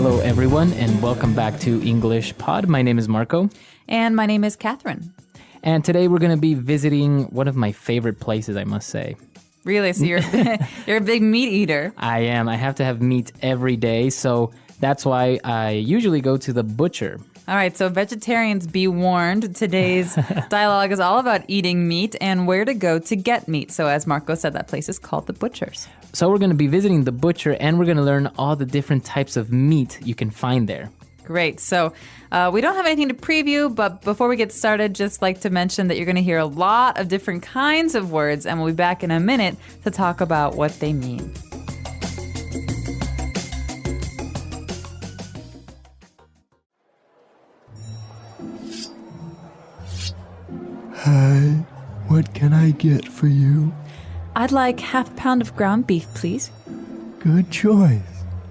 Hello, everyone, and welcome back to English Pod. My name is Marco. And my name is Catherine. And today we're going to be visiting one of my favorite places, I must say. Really? So you're you're a big meat eater. I am. I have to have meat every day, so that's why I usually go to the butcher. All right, so vegetarians, be warned. Today's dialogue is all about eating meat and where to go to get meat. So as Marco said, that place is called the Butcher's. So we're going to be visiting the butcher, and we're going to learn all the different types of meat you can find there. Great. So we don't have anything to preview, but before we get started, just like to mention that you're going to hear a lot of different kinds of words, and we'll be back in a minute to talk about what they mean. Hi, what can I get for you? I'd like half a pound of ground beef, please. Good choice.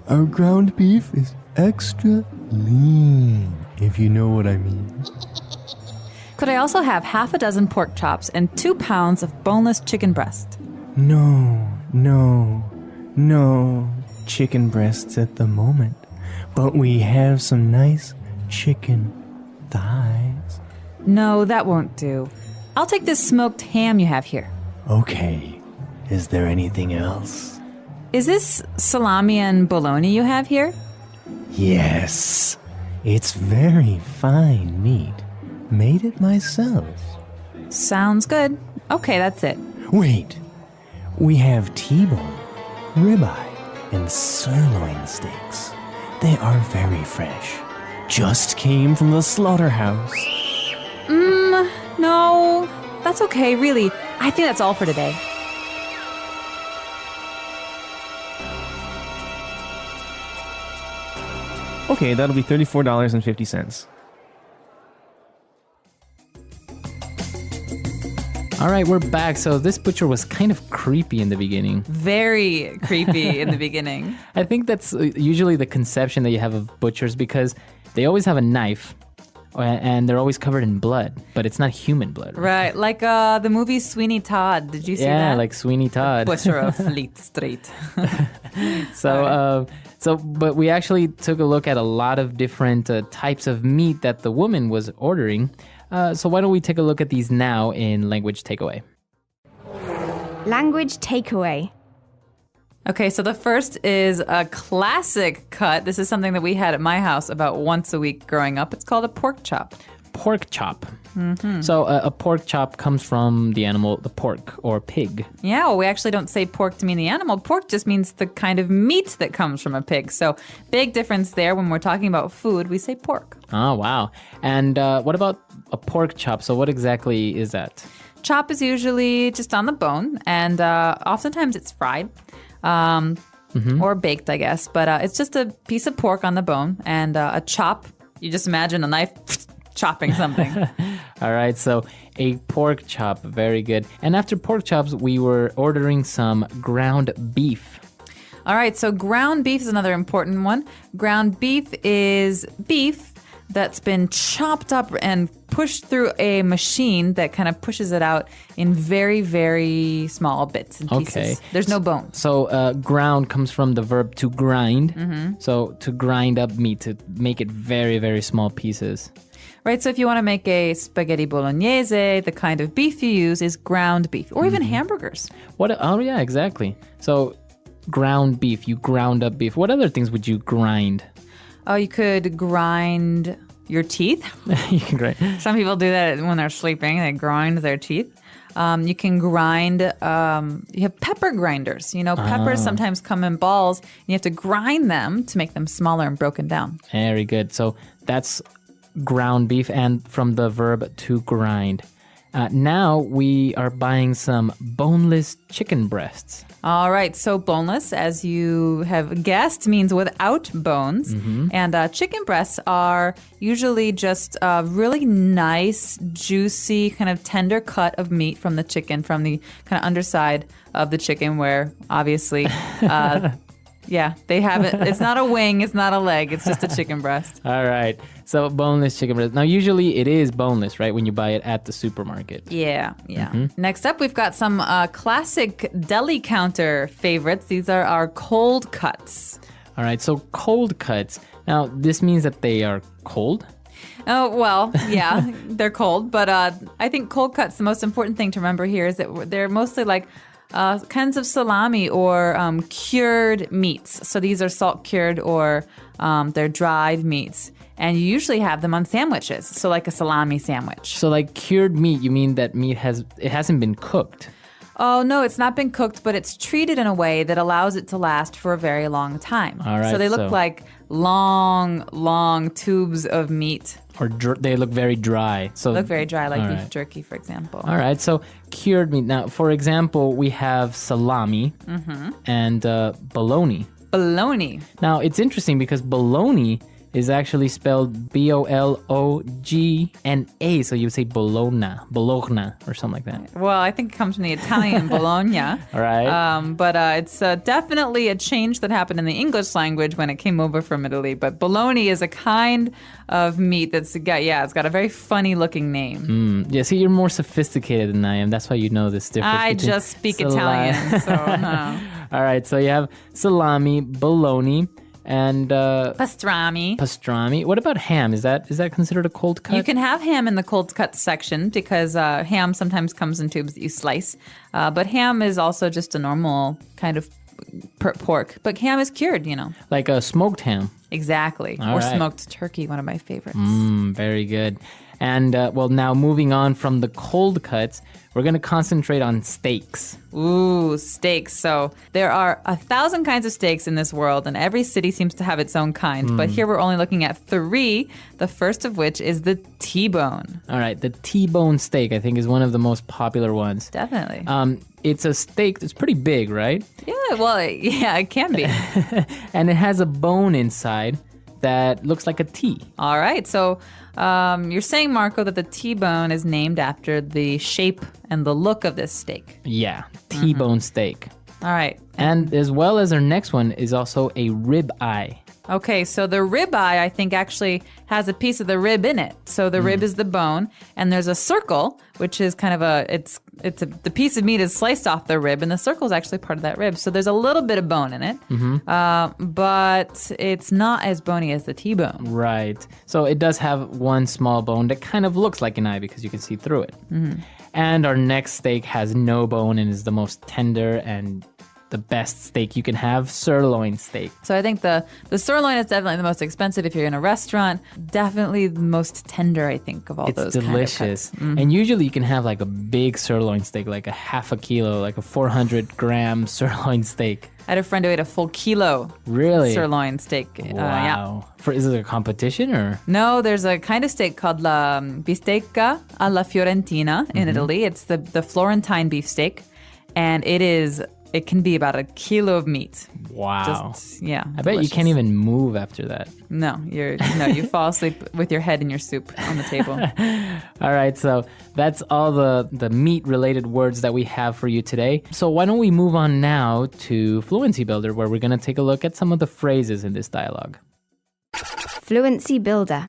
Our ground beef is extra lean, if you know what I mean. Could I also have half a dozen pork chops and 2 pounds of boneless chicken breast? No chicken breasts at the moment, but we have some nice chicken thighs. No, that won't do. I'll take this smoked ham you have here. Okay, is there anything else? Is this salami and bologna you have here? Yes, it's very fine meat. Made it myself. Sounds good. Okay, that's it. Wait, we have T-bone, ribeye, and sirloin steaks. They are very fresh. Just came from the slaughterhouse. No, that's okay, really. I think that's all for today. Okay, that'll be $34.50. All right, we're back. So this butcher was kind of creepy in the beginning. Very creepy in the beginning. I think that's usually the conception that you have of butchers because they always have a knife and they're always covered in blood, but it's not human blood. Right, like the movie Sweeney Todd. Did you see that? Yeah, like Sweeney Todd. Butcher of Fleet Street. But we actually took a look at a lot of different types of meat that the woman was ordering. So why don't we take a look at these now in Language Takeaway? Language takeaway. Okay, so the first is a classic cut. This is something that we had at my house about once a week growing up. It's called a pork chop. Pork chop. Mm-hmm. So a pork chop comes from the animal, the pork or pig. Yeah, well, we actually don't say pork to mean the animal. Pork just means the kind of meat that comes from a pig. So big difference there. When we're talking about food, we say pork. Oh, wow. And what about a pork chop? So what exactly is that? Chop is usually just on the bone, and oftentimes it's fried. Or baked, I guess. But it's just a piece of pork on the bone, and a chop. You just imagine a knife chopping something. All right, so a pork chop, very good. And after pork chops, we were ordering some ground beef. All right, so ground beef is another important one. Ground beef is beef that's been chopped up and pushed through a machine that kind of pushes it out in very, very small bits and pieces. Okay. There's no bones. So ground comes from the verb to grind. Mm-hmm. So to grind up meat, to make it very, very small pieces. Right, so if you want to make a spaghetti bolognese, the kind of beef you use is ground beef, or even hamburgers. Oh, yeah, exactly. So ground beef, you ground up beef. What other things would you grind? Oh, you could grind your teeth. You can grind. Some people do that when they're sleeping. They grind their teeth. You can grind, you have pepper grinders. You know, peppers sometimes come in balls. And you have to grind them to make them smaller and broken down. Very good. So that's ground beef, and from the verb to grind. Now we are buying some boneless chicken breasts. All right, so boneless, as you have guessed, means without bones. Mm-hmm. And chicken breasts are usually just a really nice, juicy, kind of tender cut of meat from the chicken, from the kind of underside of the chicken, where obviously Yeah, they have it. It's not a wing. It's not a leg. It's just a chicken breast. All right. So boneless chicken breast. Now, usually it is boneless, right, when you buy it at the supermarket. Yeah. Mm-hmm. Next up, we've got some classic deli counter favorites. These are our cold cuts. All right, so cold cuts. Now, this means that they are cold? Oh, well, yeah, they're cold. But I think cold cuts, the most important thing to remember here is that they're mostly like kinds of salami or cured meats. So these are salt cured or they're dried meats. And you usually have them on sandwiches. So like a salami sandwich. So like cured meat, you mean that meat hasn't been cooked? Oh, no, it's not been cooked, but it's treated in a way that allows it to last for a very long time. All right, so they look like long tubes of meat. Or they look very dry. So Look very dry, like all beef right. jerky, for example. All right, so cured meat. Now, for example, we have salami and bologna. Bologna. Now, it's interesting because bologna is actually spelled B-O-L-O-G-N-A. So you would say bologna or something like that. Well, I think it comes from the Italian Bologna. All right. But it's definitely a change that happened in the English language when it came over from Italy. But bologna is a kind of meat it's got a very funny looking name. Yeah, see, you're more sophisticated than I am. That's why you know this difference. I between just speak salami. Italian, so no. All right, so you have salami, bologna, and pastrami. What about ham? Is that considered a cold cut? You can have ham in the cold cut section because ham sometimes comes in tubes that you slice. But ham is also just a normal kind of pork. But ham is cured, Like a smoked ham. Exactly. All or right. smoked turkey, one of my favorites. Very good. And now moving on from the cold cuts, we're going to concentrate on steaks. Ooh, steaks. So there are 1,000 kinds of steaks in this world, and every city seems to have its own kind. But here we're only looking at 3, the first of which is the T-bone. All right, the T-bone steak, I think, is one of the most popular ones. Definitely. It's a steak that's pretty big, right? Yeah, well, yeah, it can be. And it has a bone inside that looks like a T. All right. So you're saying, Marco, that the T-bone is named after the shape and the look of this steak. Yeah, T-bone steak. All right. And as well as our next one is also a rib eye. Okay, so the rib eye, I think, actually has a piece of the rib in it. So the rib is the bone, and there's a circle, which is kind of the piece of meat is sliced off the rib, and the circle is actually part of that rib. So there's a little bit of bone in it, but it's not as bony as the T-bone. Right. So it does have one small bone that kind of looks like an eye because you can see through it. And our next steak has no bone and is the most tender and the best steak you can have, sirloin steak. So I think the sirloin is definitely the most expensive if you're in a restaurant. Definitely the most tender, I think, of all It's those delicious. kind of cuts. And usually you can have like a big sirloin steak, like a half a kilo, like a 400-gram sirloin steak. I had a friend who ate a full kilo Really? sirloin steak. Yeah. Wow. Is it a competition or? No, there's a kind of steak called la bistecca alla fiorentina in Italy. It's the Florentine beef steak, and it can be about a kilo of meat. Wow. Yeah. I bet you can't even move after that. No, you fall asleep with your head in your soup on the table. All right, so that's all the meat-related words that we have for you today. So why don't we move on now to Fluency Builder, where we're going to take a look at some of the phrases in this dialogue. Fluency Builder.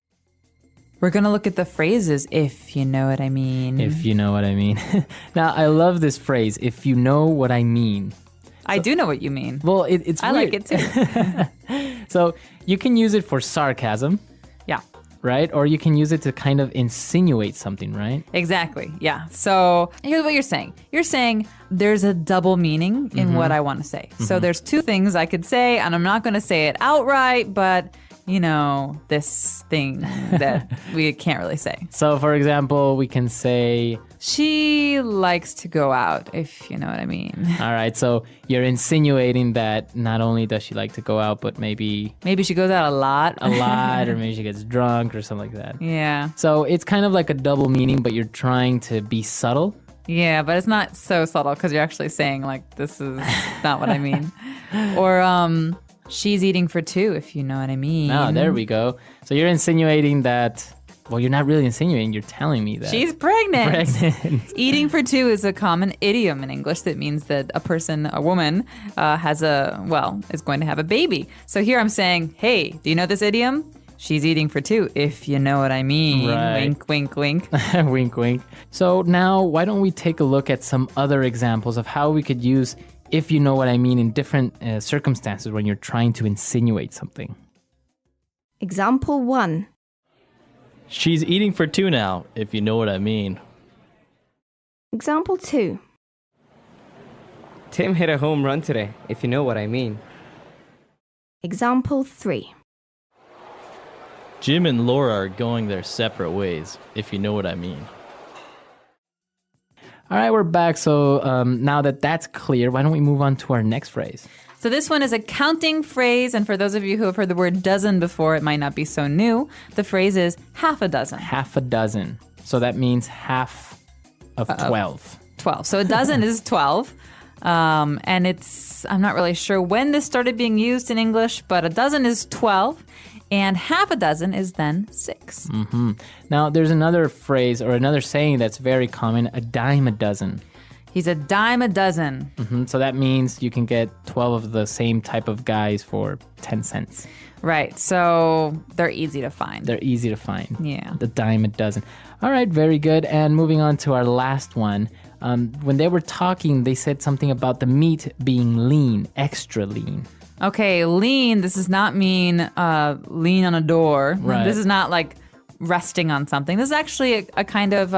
We're going to look at the phrases, if you know what I mean. If you know what I mean. Now, I love this phrase, if you know what I mean. I do know what you mean. Well, it's I weird. like it too. So you can use it for sarcasm, Yeah. right? Or you can use it to kind of insinuate something, right? Exactly. Yeah. So here's what you're saying. You're saying there's a double meaning in what I want to say. So there's 2 things I could say, and I'm not going to say it outright, but this thing that we can't really say. So, for example, we can say, She likes to go out, if you know what I mean. all right, so you're insinuating that not only does she like to go out, but maybe Maybe she goes out a lot. a lot, or maybe she gets drunk or something like that. Yeah. So it's kind of like a double meaning, but you're trying to be subtle. Yeah, but it's not so subtle because you're actually saying, like, this is not what I mean. Or, she's eating for 2, if you know what I mean. Oh, there we go. So you're insinuating that, well, you're not really insinuating, you're telling me that. She's pregnant. pregnant. Eating for 2 is a common idiom in English that means that a woman, is going to have a baby. So here I'm saying, hey, do you know this idiom? She's eating for 2, if you know what I mean. Right. Wink, wink, wink. Wink, wink. So now, why don't we take a look at some other examples of how we could use if you know what I mean in different circumstances when you're trying to insinuate something. Example 1. She's eating for two now, if you know what I mean. Example 2. Tim hit a home run today, if you know what I mean. Example 3. Jim and Laura are going their separate ways, if you know what I mean. All right, we're back. So now that that's clear, why don't we move on to our next phrase? So this one is a counting phrase, and for those of you who have heard the word dozen before, it might not be so new. The phrase is half a dozen. Half a dozen. So that means half of 12. 12. So a dozen is 12. And I'm not really sure when this started being used in English, but a dozen is 12. And half a dozen is then 6. Mm-hmm. Now, there's another phrase or another saying that's very common, a dime a dozen. He's a dime a dozen. Mm-hmm. So that means you can get 12 of the same type of guys for 10 cents. Right. So they're easy to find. They're easy to find. Yeah. The dime a dozen. All right, very good. And moving on to our last one. When they were talking, they said something about the meat being lean, extra lean. Okay, lean, this does not mean lean on a door. Right. This is not like resting on something. This is actually a kind of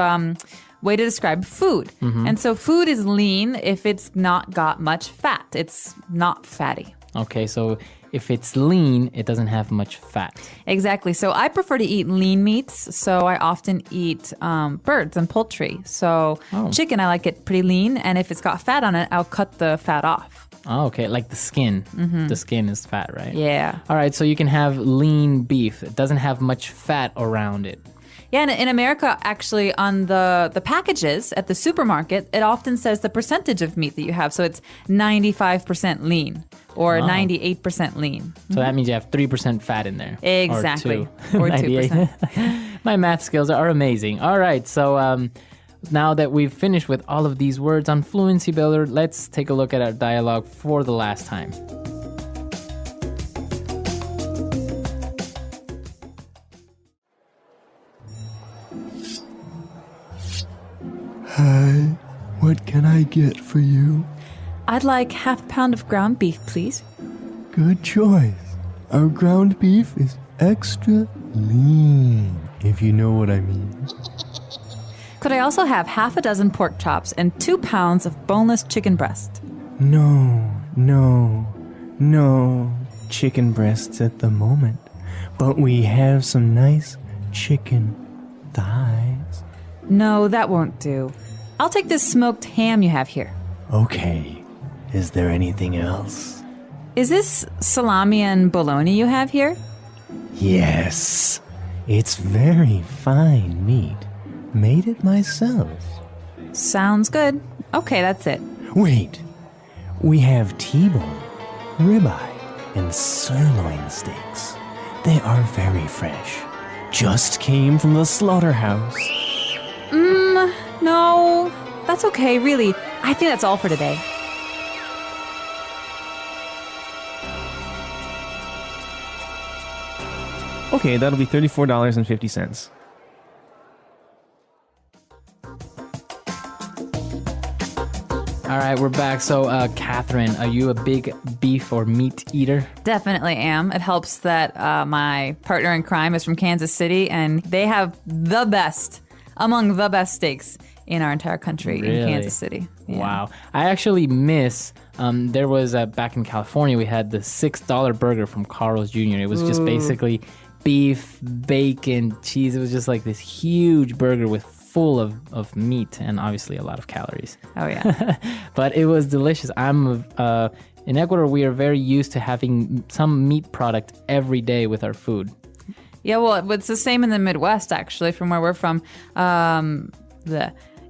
way to describe food. Mm-hmm. And so food is lean if it's not got much fat. It's not fatty. Okay, so if it's lean, it doesn't have much fat. Exactly. So I prefer to eat lean meats. So I often eat birds and poultry. So chicken, I like it pretty lean. And if it's got fat on it, I'll cut the fat off. Oh, okay, like the skin. Mm-hmm. The skin is fat, right? Yeah. All right, so you can have lean beef. It doesn't have much fat around it. Yeah, and in America, actually, on the packages at the supermarket, it often says the percentage of meat that you have. So it's 95% lean or 98% lean. So that means you have 3% fat in there. Exactly. Or 2%. My math skills are amazing. All right, so now that we've finished with all of these words on Fluency Builder, let's take a look at our dialogue for the last time. Hi, what can I get for you? I'd like half a pound of ground beef, please. Good choice. Our ground beef is extra lean, if you know what I mean. Could I also have half a dozen pork chops and 2 pounds of boneless chicken breast? No chicken breasts at the moment, but we have some nice chicken thighs. No, that won't do. I'll take this smoked ham you have here. Okay, is there anything else? Is this salami and bologna you have here? Yes, it's very fine meat. Made it myself. Sounds good. Okay, that's it. Wait, we have T-bone, ribeye, and sirloin steaks. They are very fresh. Just came from the slaughterhouse. No, that's okay, really. I think that's all for today. Okay, that'll be $34.50. All right, we're back. So, Catherine, are you a big beef or meat eater? Definitely am. It helps that my partner in crime is from Kansas City, and they have the best, among the best steaks in our entire country in Kansas City. Yeah. Wow. I actually miss, there was, back in California, we had the $6 burger from Carl's Jr. It was just basically beef, bacon, cheese. It was just like this huge burger with full of meat and obviously a lot of calories. Oh, yeah. But it was delicious. In Ecuador, we are very used to having some meat product every day with our food. Yeah, well, it's the same in the Midwest, actually, from where we're from.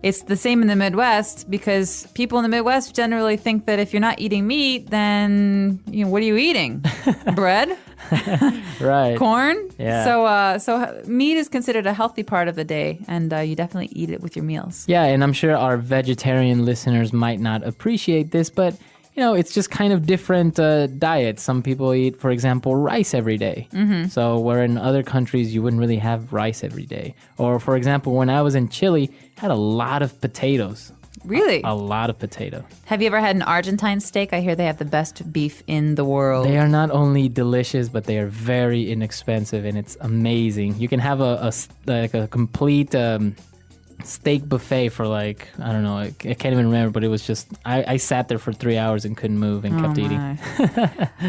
It's the same in the Midwest because people in the Midwest generally think that if you're not eating meat, then what are you eating? Bread? Right. Corn? Yeah. So meat is considered a healthy part of the day, and you definitely eat it with your meals. Yeah, and I'm sure our vegetarian listeners might not appreciate this, but it's just kind of different diets. Some people eat, for example, rice every day. Mm-hmm. So where in other countries you wouldn't really have rice every day. Or, for example, when I was in Chile, I had a lot of potatoes. Really? A lot of potato. Have you ever had an Argentine steak? I hear they have the best beef in the world. They are not only delicious, but they are very inexpensive, and it's amazing. You can have a complete steak buffet for like, I don't know, I can't even remember, but it was just, I sat there for 3 hours and couldn't move and kept eating.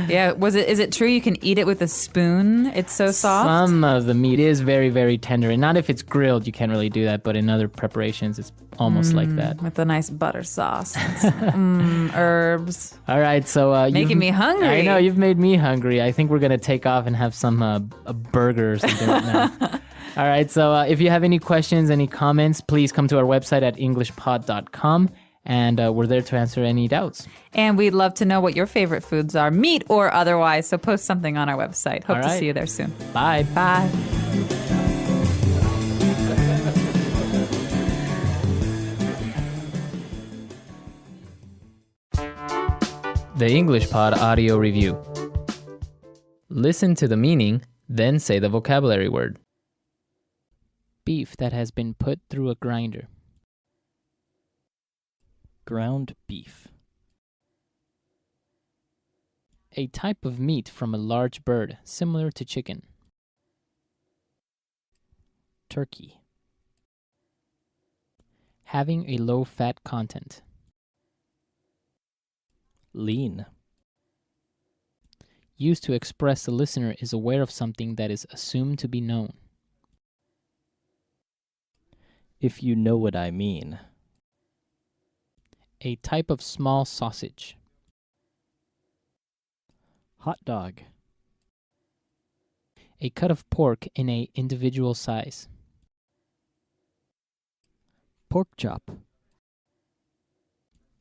Yeah, is it true you can eat it with a spoon? It's so soft? Some of the meat is very, very tender, and not if it's grilled, you can't really do that, but in other preparations, it's almost like that. With a nice butter sauce and some herbs. All right, so Making me hungry. I know, you've made me hungry. I think we're going to take off and have some a burger or something right now. All right, so if you have any questions, any comments, please come to our website at englishpod.com, and we're there to answer any doubts. And we'd love to know what your favorite foods are, meat or otherwise, so post something on our website. Hope All to right. see you there soon. Bye. Bye. The English Pod Audio Review. Listen to the meaning, then say the vocabulary word. Beef that has been put through a grinder. Ground beef. A type of meat from a large bird, similar to chicken. Turkey. Having a low fat content. Lean. Used to express the listener is aware of something that is assumed to be known. If you know what I mean. A type of small sausage. Hot dog. A cut of pork in a individual size. Pork chop.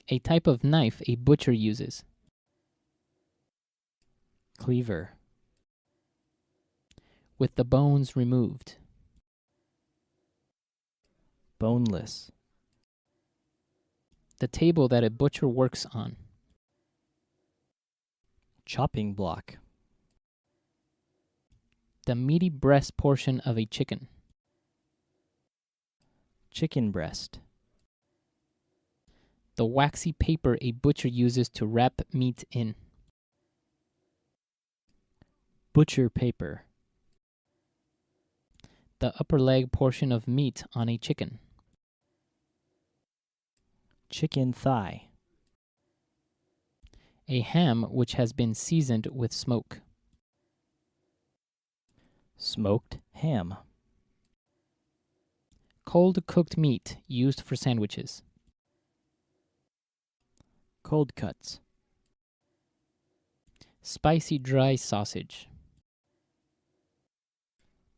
A type of knife a butcher uses. Cleaver. With the bones removed. Boneless. The table that a butcher works on. Chopping block. The meaty breast portion of a chicken. Chicken breast. The waxy paper a butcher uses to wrap meat in. Butcher paper. The upper leg portion of meat on a chicken. Chicken thigh. A ham which has been seasoned with smoke. Smoked ham. Cold cooked meat used for sandwiches. Cold cuts. Spicy dry sausage.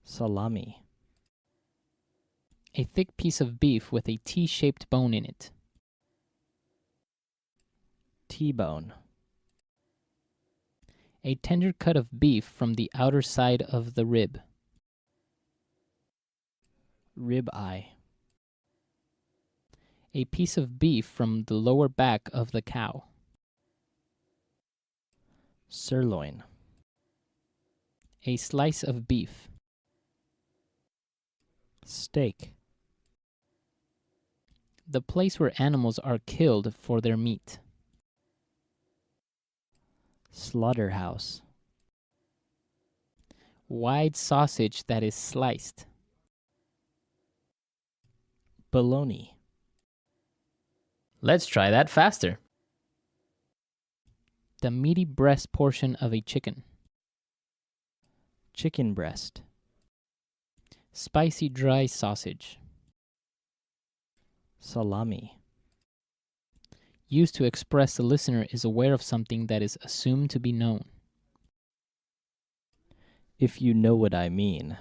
Salami. A thick piece of beef with a T-shaped bone in it. T-bone. A tender cut of beef from the outer side of the rib. Rib eye. A piece of beef from the lower back of the cow. Sirloin. A slice of beef. Steak. The place where animals are killed for their meat. Slaughterhouse. Wide sausage that is sliced. Bologna. Let's try that faster. The meaty breast portion of a chicken. Chicken breast. Spicy dry sausage. Salami. Used to express the listener is aware of something that is assumed to be known. If you know what I mean.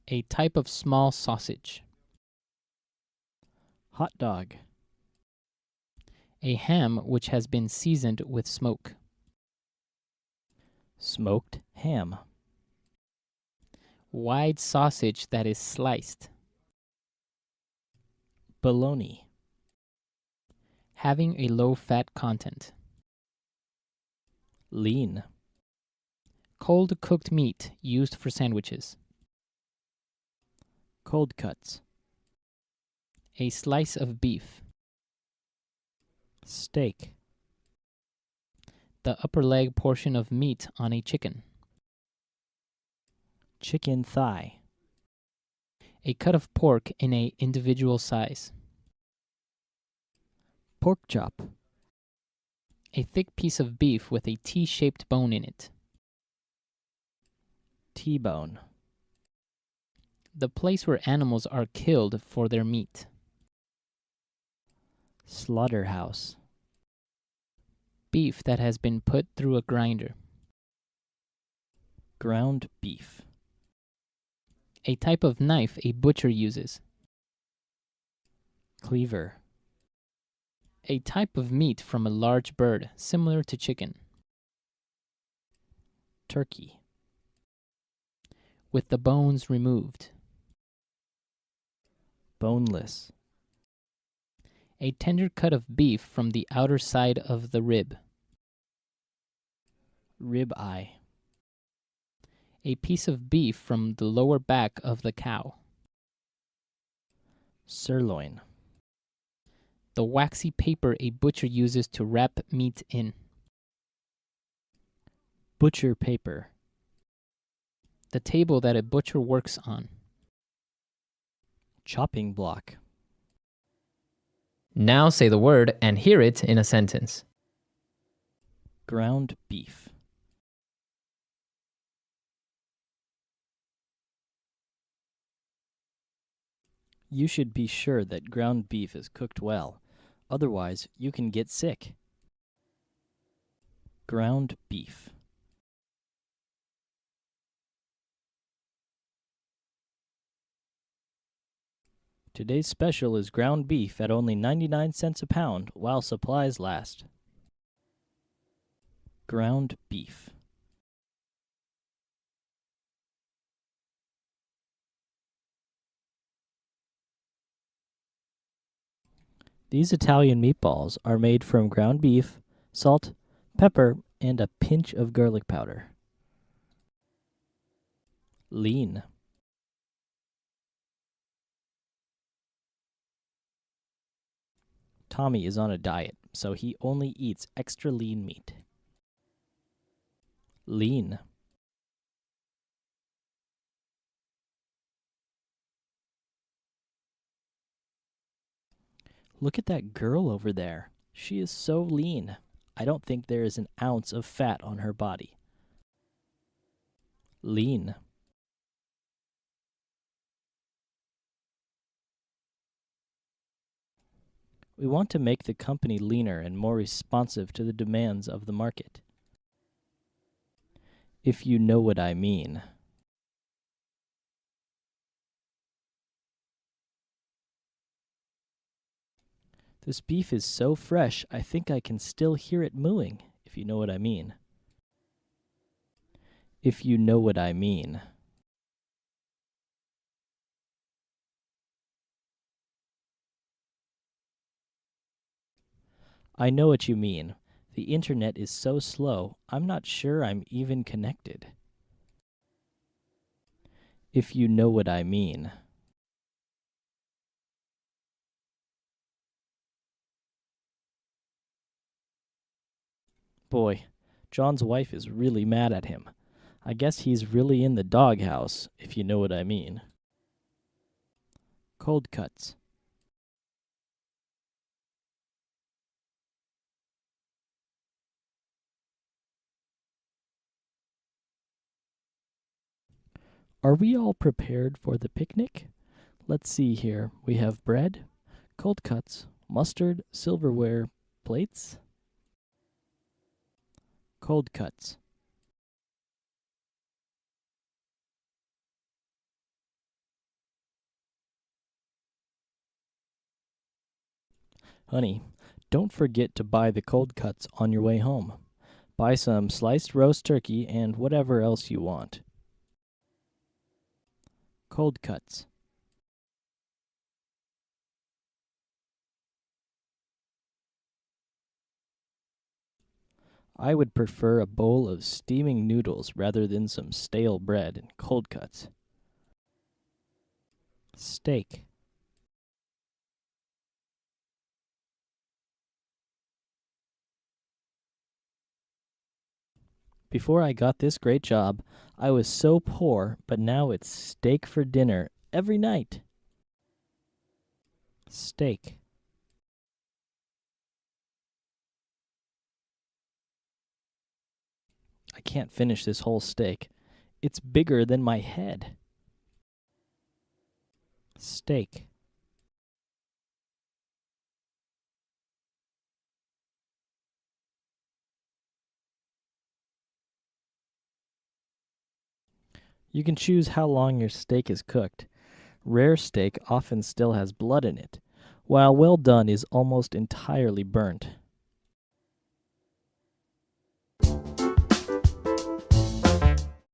A type of small sausage. Hot dog. A ham which has been seasoned with smoke. Smoked ham. Wide sausage that is sliced. Bologna. Having a low fat content. Lean. Cold cooked meat used for sandwiches. Cold cuts. A slice of beef. Steak. The upper leg portion of meat on a chicken. Chicken thigh. A cut of pork in a individual size. Pork chop. A thick piece of beef with a T-shaped bone in it. T-bone. The place where animals are killed for their meat. Slaughterhouse. Beef that has been put through a grinder. Ground beef. A type of knife a butcher uses. Cleaver. A type of meat from a large bird, similar to chicken. Turkey. With the bones removed. Boneless. A tender cut of beef from the outer side of the rib. Rib eye. A piece of beef from the lower back of the cow. Sirloin. The waxy paper a butcher uses to wrap meat in. Butcher paper. The table that a butcher works on. Chopping block. Now say the word and hear it in a sentence. Ground beef. You should be sure that ground beef is cooked well. Otherwise, you can get sick. Ground beef. Today's special is ground beef at only 99 cents a pound while supplies last. Ground beef. These Italian meatballs are made from ground beef, salt, pepper, and a pinch of garlic powder. Lean. Tommy is on a diet, so he only eats extra lean meat. Lean. Look at that girl over there. She is so lean. I don't think there is an ounce of fat on her body. Lean. We want to make the company leaner and more responsive to the demands of the market. If you know what I mean. This beef is so fresh, I think I can still hear it mooing, if you know what I mean. If you know what I mean. I know what you mean. The internet is so slow, I'm not sure I'm even connected. If you know what I mean. Boy, John's wife is really mad at him. I guess he's really in the doghouse, if you know what I mean. Cold cuts. Are we all prepared for the picnic? Let's see here. We have bread, cold cuts, mustard, silverware, plates. Cold cuts. Honey, don't forget to buy the cold cuts on your way home. Buy some sliced roast turkey and whatever else you want. Cold cuts. I would prefer a bowl of steaming noodles rather than some stale bread and cold cuts. Steak. Before I got this great job, I was so poor, but now it's steak for dinner every night. Steak. I can't finish this whole steak. It's bigger than my head. Steak. You can choose how long your steak is cooked. Rare steak often still has blood in it, while well done is almost entirely burnt.